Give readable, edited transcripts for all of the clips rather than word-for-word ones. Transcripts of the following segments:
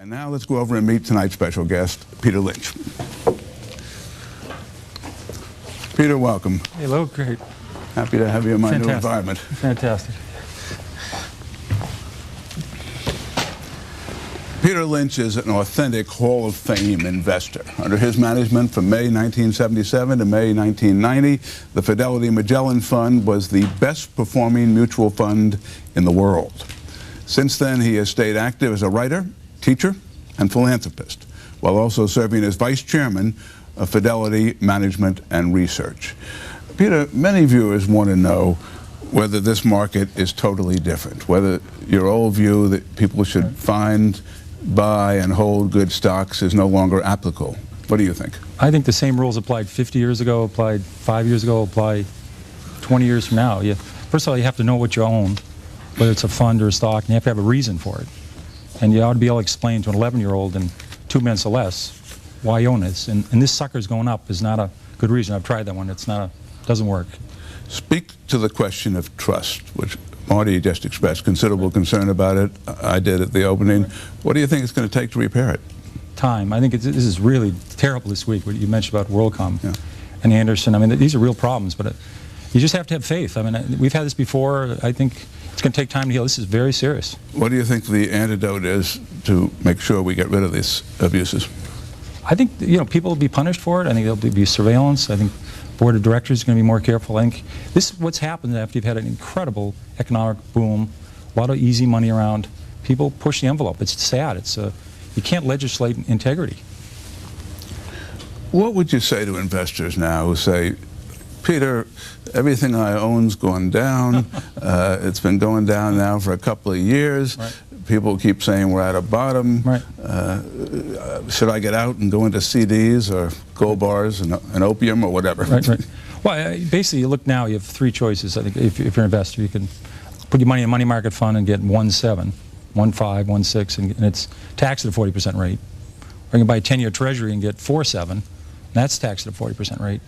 And now let's go over and meet tonight's special guest, Peter Lynch. Peter, welcome. Hello, great. Happy to have you in my Fantastic. new environment. Fantastic. Peter Lynch is an authentic Hall of Fame investor. Under his management from May 1977 to May 1990, the Fidelity Magellan Fund was the best performing mutual fund in the world. Since then, he has stayed active as a writer, teacher, and philanthropist, while also serving as vice chairman of Fidelity Management and Research. Peter, many viewers want to know whether this market is totally different, whether your old view that people should find, buy, and hold good stocks is no longer applicable. What do you think? I think the same rules applied 50 years ago, applied 5 years ago, apply 20 years from now. First of all, you have to know what you own, whether it's a fund or a stock, and you have to have a reason for it. And you ought to be able to explain to an 11-year-old in 2 minutes or less why you own this. And this sucker's going up is not a good reason. I've tried that one. Doesn't work. Speak to the question of trust, which Marty just expressed considerable concern about it. I did at the opening. What do you think it's going to take to repair it? Time. I think this is really terrible this week, what you mentioned about WorldCom and Anderson. I mean, these are real problems, but you just have to have faith. I mean, we've had this before. I think it's going to take time to heal. This is very serious. What do you think the antidote is to make sure we get rid of these abuses? I think, people will be punished for it. I think there'll be surveillance. I think board of directors is going to be more careful. I think this is what's happened after you've had an incredible economic boom, a lot of easy money around. People push the envelope. It's sad. You can't legislate integrity. What would you say to investors now who say, Peter, everything I own's gone down. It's been going down now for a couple of years. Right. People keep saying we're at a bottom. Right. Should I get out and go into CDs or gold bars and opium or whatever? Right, right. Well, basically, you look now, you have 3 choices. I think if you're an investor, you can put your money in a money market fund and get 1.7, 1.5, 1.6, and it's taxed at a 40% rate. Or you can buy a 10-year treasury and get 4.7, and that's taxed at a 40% rate.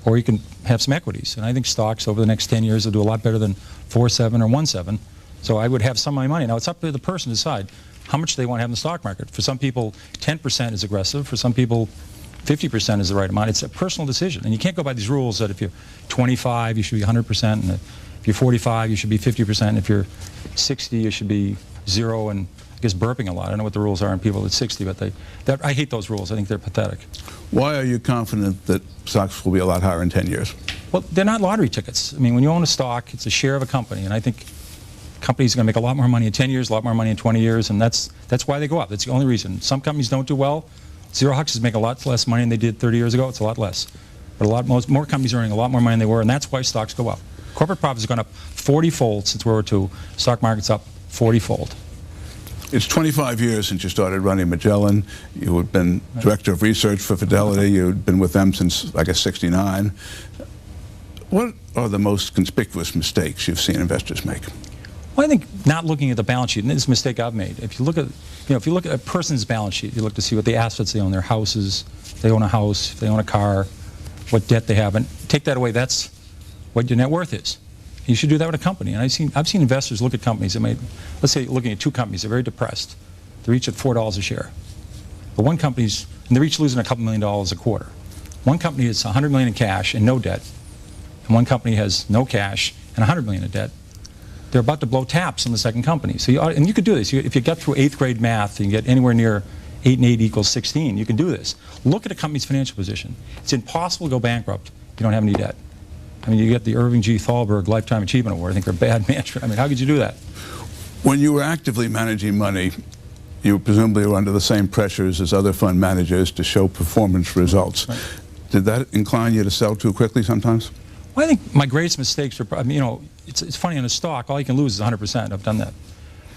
Or you can have some equities. And I think stocks over the next 10 years will do a lot better than 4.7 or 1.7. So I would have some of my money. Now, it's up to the person to decide how much they want to have in the stock market. For some people, 10% is aggressive. For some people, 50% is the right amount. It's a personal decision. And you can't go by these rules that if you're 25, you should be 100%. And if you're 45, you should be 50%. And if you're 60, you should be 0. And I guess burping a lot. I don't know what the rules are on people at 60, but I hate those rules. I think they're pathetic. Why are you confident that stocks will be a lot higher in 10 years? Well, they're not lottery tickets. I mean, when you own a stock, it's a share of a company. And I think companies are going to make a lot more money in 10 years, a lot more money in 20 years, and that's why they go up. That's the only reason. Some companies don't do well. Xerox is making a lot less money than they did 30 years ago. It's a lot less. But more companies are earning a lot more money than they were, and that's why stocks go up. Corporate profits have gone up 40-fold since World War II. Stock market's up 40-fold. It's 25 years since you started running Magellan. You had been director of research for Fidelity. You'd been with them since, I guess, '69. What are the most conspicuous mistakes you've seen investors make? Well, I think not looking at the balance sheet, and this is a mistake I've made. If you look at, if you look at a person's balance sheet, you look to see what the assets they own, their houses, if they own a house, if they own a car, what debt they have, and take that away. That's what your net worth is. You should do that with a company. And I've seen investors look at companies that made, let's say, looking at 2 companies, they're very depressed. They're each at $4 a share. But one company's, and they're each losing a couple $1 million a quarter. One company has $100 million in cash and no debt, and one company has no cash and $100 million in debt. They're about to blow taps on the second company. So and you could do this. If you get through 8th grade math and you get anywhere near 8 and 8 equals 16, you can do this. Look at a company's financial position. It's impossible to go bankrupt if you don't have any debt. I mean, you get the Irving G. Thalberg Lifetime Achievement Award. I think they're bad management. I mean, how could you do that? When you were actively managing money, you presumably were under the same pressures as other fund managers to show performance results. Right. Did that incline you to sell too quickly sometimes? Well, I think my greatest mistakes are, I mean, it's funny, on a stock, all you can lose is 100%. I've done that.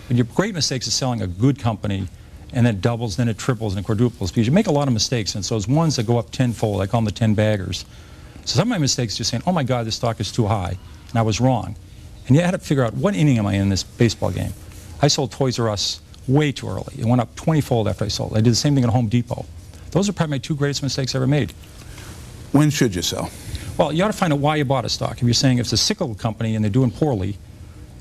But your great mistakes is selling a good company, and then it doubles, then it triples, and it quadruples, because you make a lot of mistakes. And so those ones that go up 10-fold, I call them the 10 baggers. So some of my mistakes are just saying, oh my God, this stock is too high, and I was wrong. And you had to figure out, what inning am I in this baseball game? I sold Toys R Us way too early. It went up 20-fold after I sold. I did the same thing at Home Depot. Those are probably my 2 greatest mistakes I ever made. When should you sell? Well, you ought to find out why you bought a stock. If you're saying it's a cyclical company and they're doing poorly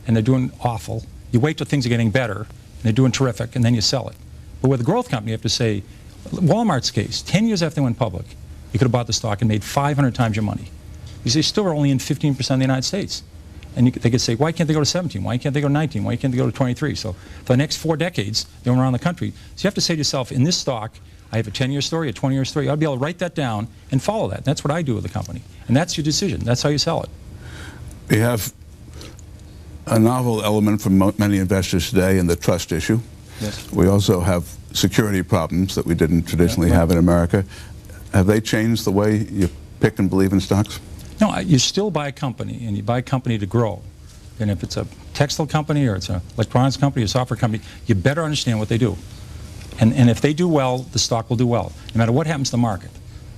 and they're doing awful, you wait till things are getting better and they're doing terrific, and then you sell it. But with a growth company, you have to say, Walmart's case, 10 years after they went public, you could have bought the stock and made 500 times your money. Because they still are only in 15% of the United States. And they could say, why can't they go to 17? Why can't they go to 19? Why can't they go to 23? So for the next 4 decades, they went around the country. So you have to say to yourself, in this stock, I have a 10-year story, a 20-year story. You ought to be able to write that down and follow that. That's what I do with the company. And that's your decision. That's how you sell it. We have a novel element for many investors today in the trust issue. Yes. We also have security problems that we didn't traditionally have in America. Have they changed the way you pick and believe in stocks? No, you still buy a company, and you buy a company to grow. And if it's a textile company or it's an electronics company or a software company, you better understand what they do. And if they do well, the stock will do well, no matter what happens to the market.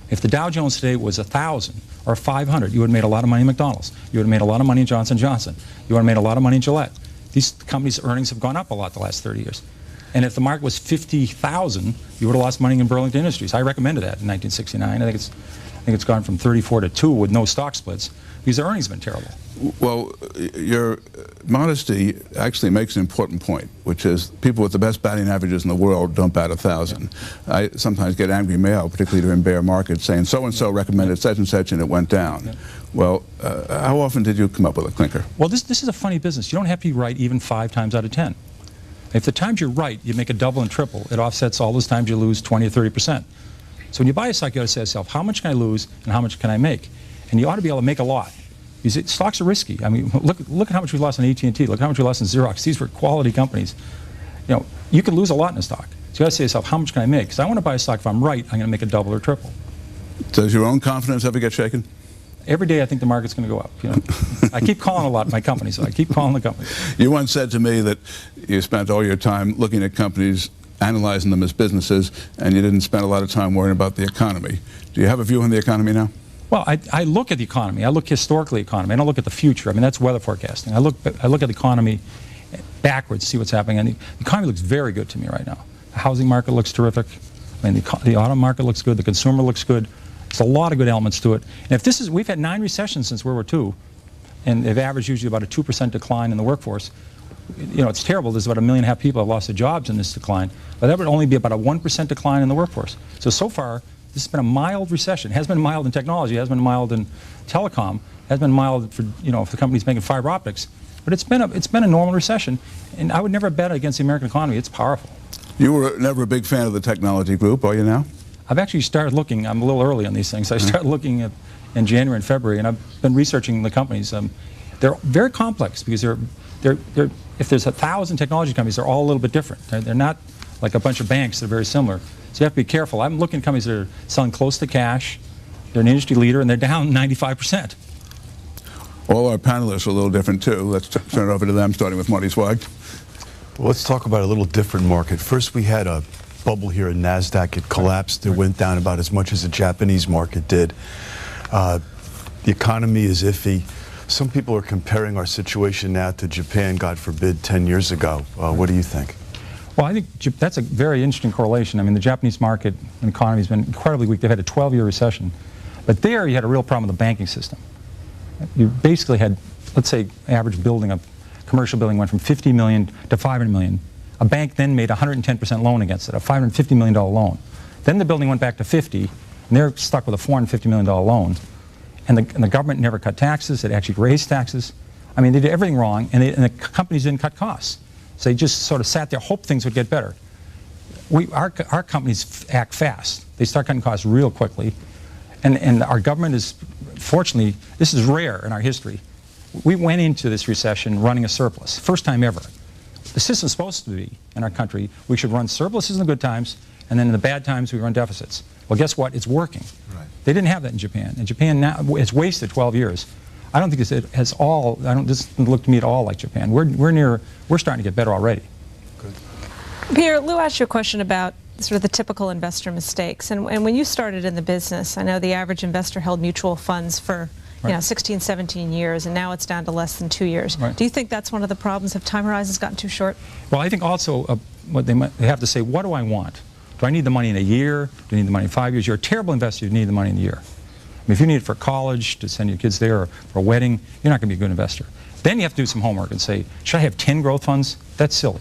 If the Dow Jones today was 1,000 or 500, you would have made a lot of money in McDonald's. You would have made a lot of money in Johnson & Johnson. You would have made a lot of money in Gillette. These companies' earnings have gone up a lot the last 30 years. And if the market was 50,000, you would have lost money in Burlington Industries. I recommended that in 1969. I think it's gone from 34 to 2 with no stock splits because their earnings have been terrible. Well, your modesty actually makes an important point, which is people with the best batting averages in the world don't bat 1,000. Yeah. I sometimes get angry mail, particularly during bear markets, saying so-and-so recommended such and such and it went down. Yeah. Well, how often did you come up with a clinker? Well, this is a funny business. You don't have to be right even 5 times out of 10. If the times you're right, you make a double and triple. It offsets all those times you lose 20 or 30%. So when you buy a stock, you got to say to yourself, how much can I lose and how much can I make? And you ought to be able to make a lot. Because stocks are risky. I mean, look at how much we lost in AT&T. Look how much we lost in Xerox. These were quality companies. You know, you can lose a lot in a stock. So you got to say to yourself, how much can I make? Because I want to buy a stock, if I'm right, I'm going to make a double or triple. Does your own confidence ever get shaken? Every day I think the market's going to go up. You know? I keep calling a lot of my companies, so I keep calling the company. You once said to me that you spent all your time looking at companies, analyzing them as businesses, and you didn't spend a lot of time worrying about the economy. Do you have a view on the economy now? Well, I look at the economy. I look historically at the economy. I don't look at the future. I mean, that's weather forecasting. I look at the economy backwards, see what's happening. And the economy looks very good to me right now. The housing market looks terrific. I mean, the auto market looks good. The consumer looks good. There's a lot of good elements to it. And if this is, we've had 9 recessions since World War II, and they've averaged usually about a 2% decline in the workforce. You know, it's terrible. There's about 1.5 million people have lost their jobs in this decline, but that would only be about a 1% decline in the workforce. So far, this has been a mild recession. It has been mild in technology. It has been mild in telecom. It has been mild for, you know, if the company's making fiber optics. But it's been a normal recession, and I would never bet against the American economy. It's powerful. You were never a big fan of the technology group, are you now? I've actually started looking. I'm a little early on these things. I started looking in January and February, and I've been researching the companies. They're very complex because if there's 1,000 technology companies, they're all a little bit different. They're not like a bunch of banks that are very similar. So you have to be careful. I'm looking at companies that are selling close to cash. They're an industry leader, and they're down 95%. All our panelists are a little different, too. Let's turn it over to them, starting with Marty Swag. Well, let's talk about a little different market. First, we had a bubble here in NASDAQ. It collapsed. It went down about as much as the Japanese market did. The economy is iffy. Some people are comparing our situation now to Japan, God forbid, 10 years ago. What do you think? Well, I think that's a very interesting correlation. I mean, the Japanese market and economy has been incredibly weak. They've had a 12-year recession. But there you had a real problem with the banking system. You basically had, let's say, average building, a commercial building went from 50 million to 500 million. A bank then made a 110% loan against it, a $550 million loan. Then the building went back to 50, and they're stuck with a $450 million loan. And the government never cut taxes. It actually raised taxes. I mean, they did everything wrong, and the companies didn't cut costs. So they just sort of sat there, hoped things would get better. Our companies act fast. They start cutting costs real quickly. And our government is, fortunately, this is rare in our history. We went into this recession running a surplus, first time ever. The system's supposed to be, in our country, we should run surpluses in the good times, and then in the bad times we run deficits. Well, guess what? It's working. Right. They didn't have that in Japan. And Japan now, it's wasted 12 years. I don't think it has all, this doesn't look to me at all like Japan. We're starting to get better already. Good. Peter, Lou asked you a question about sort of the typical investor mistakes. And when you started in the business, I know the average investor held mutual funds for 16, 17 years, and now it's down to less than 2 years. Right. Do you think that's one of the problems? Have time horizons gotten too short? Well, I think also what they have to say, what do I want? Do I need the money in a year? Do I need the money in 5 years? You're a terrible investor, you need the money in a year. I mean, if you need it for college, to send your kids there, or for a wedding, you're not going to be a good investor. Then you have to do some homework and say, should I have 10 growth funds? That's silly.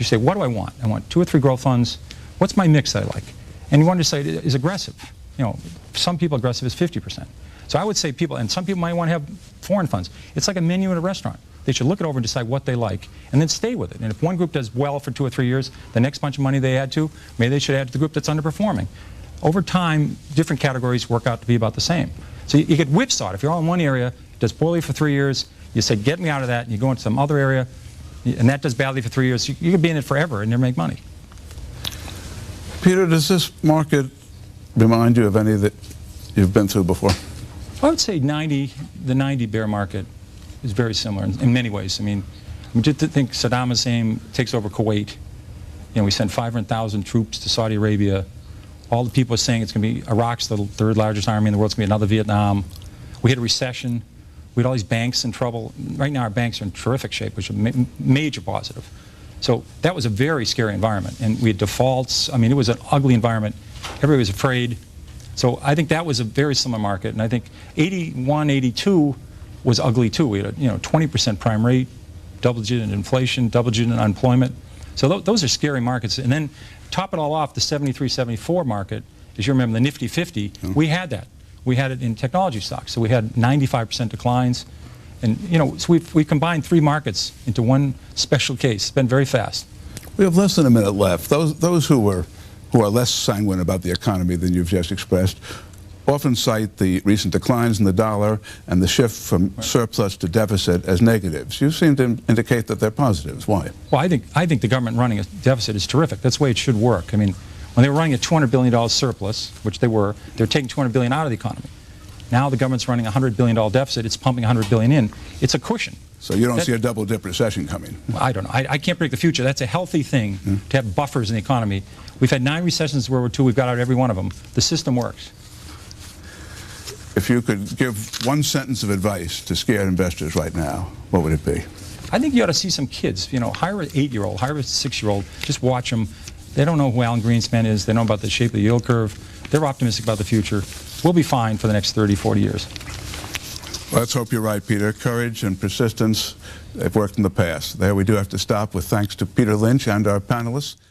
You say, what do I want? I want 2 or 3 growth funds. What's my mix that I like? And you want to say is aggressive. You know, some people aggressive is 50%. So I would say people, and some people might want to have foreign funds. It's like a menu at a restaurant. They should look it over and decide what they like, and then stay with it. And if one group does well for 2 or 3 years, the next bunch of money they add to, maybe they should add to the group that's underperforming. Over time, different categories work out to be about the same. So you get whipsawed. If you're all in one area, it does poorly for 3 years, you say, get me out of that, and you go into some other area, and that does badly for 3 years. You could be in it forever and never make money. Peter, does this market remind you of any that you've been through before? I would say the 90 bear market is very similar in many ways. I mean, just to think Saddam Hussein takes over Kuwait. You know, we sent 500,000 troops to Saudi Arabia. All the people are saying it's going to be Iraq's the 3rd largest army in the world. It's going to be another Vietnam. We had a recession. We had all these banks in trouble. Right now our banks are in terrific shape, which is a major positive. So that was a very scary environment. And we had defaults. I mean, it was an ugly environment. Everybody was afraid. So I think that was a very similar market. And I think 81, 82 was ugly too. We had a 20% prime rate, double-digit inflation, double-digit unemployment. So those are scary markets. And then top it all off, the 73, 74 market, as you remember, the Nifty 50, we had that. We had it in technology stocks. So we had 95% declines. And, so we've combined 3 markets into one special case. It's been very fast. We have less than a minute left. Those who are less sanguine about the economy than you've just expressed often cite the recent declines in the dollar and the shift from surplus to deficit as negatives. You seem to indicate that they're positives. Why? Well, I think the government running a deficit is terrific. That's the way it should work. I mean, when they were running a $200 billion surplus, which they were taking $200 billion out of the economy. Now the government's running a $100 billion deficit. It's pumping $100 billion in. It's a cushion. So you don't see a double-dip recession coming? I don't know. I can't predict the future. That's a healthy thing to have buffers in the economy. We've had 9 recessions in World War II. We've got out every one of them. The system works. If you could give one sentence of advice to scared investors right now, what would it be? I think you ought to see some kids. Hire an 8-year-old, hire a 6-year-old. Just watch them. They don't know who Alan Greenspan is. They know about the shape of the yield curve. They're optimistic about the future. We'll be fine for the next 30, 40 years. Let's hope you're right, Peter. Courage and persistence, they've worked in the past. There we do have to stop with thanks to Peter Lynch and our panelists.